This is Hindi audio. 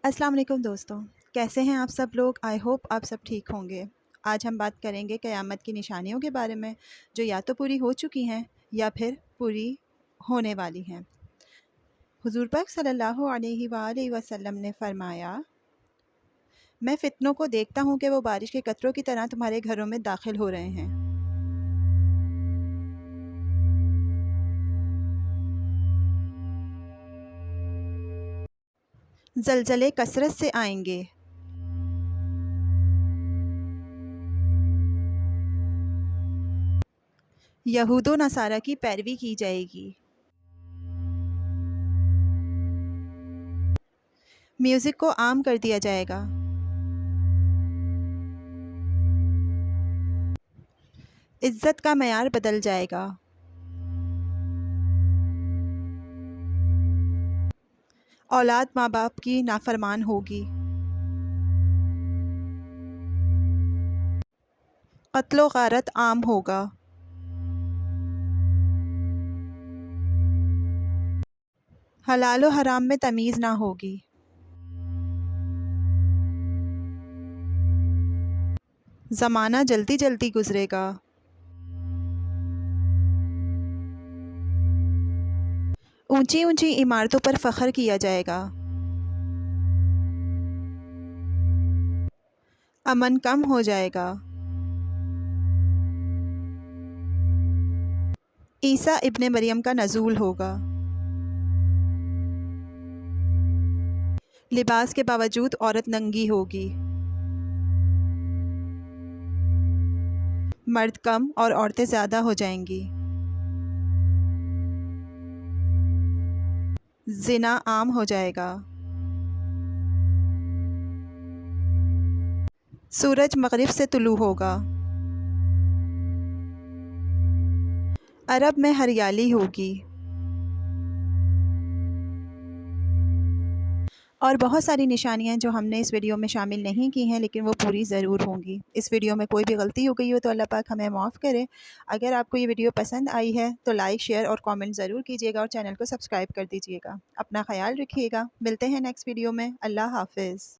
अस्सलाम वालेकुम दोस्तों, कैसे हैं आप सब लोग? आई होप आप सब ठीक होंगे। आज हम बात करेंगे क़यामत की निशानियों के बारे में, जो या तो पूरी हो चुकी हैं या फिर पूरी होने वाली हैं। हुज़ूर पाक सल्लल्लाहु अलैहि वआलैहि वसल्लम ने फ़रमाया, मैं फ़ितनों को देखता हूँ कि वो बारिश के कतरों की तरह तुम्हारे घरों में दाखिल हो रहे हैं। ज़लज़ले कसरत से आएंगे। यहूद व नसारा की पैरवी की जाएगी। म्यूज़िक को आम कर दिया जाएगा। इज़्ज़त का मयार बदल जाएगा। औलाद माँ बाप की नाफरमान होगी। क़त्ल गारत आम होगा। हलाल व हराम में तमीज़ ना होगी। ज़माना जल्दी जल्दी गुज़रेगा। ऊंची ऊंची इमारतों पर फ़ख्र किया जाएगा। अमन कम हो जाएगा। ईसा इब्ने मरियम का नज़ूल होगा। लिबास के बावजूद औरत नंगी होगी। मर्द कम और औरतें ज़्यादा हो जाएंगी। ज़िना आम हो जाएगा। सूरज मग़रिब से तुलू होगा। अरब में हरियाली होगी। और बहुत सारी निशानियां जो हमने इस वीडियो में शामिल नहीं की हैं, लेकिन वो पूरी ज़रूर होंगी। इस वीडियो में कोई भी गलती हो गई हो तो अल्लाह पाक हमें माफ़ करे। अगर आपको ये वीडियो पसंद आई है तो लाइक, शेयर और कमेंट ज़रूर कीजिएगा और चैनल को सब्सक्राइब कर दीजिएगा। अपना ख़याल रखिएगा। मिलते हैं नेक्स्ट वीडियो में। अल्लाह हाफ़िज़।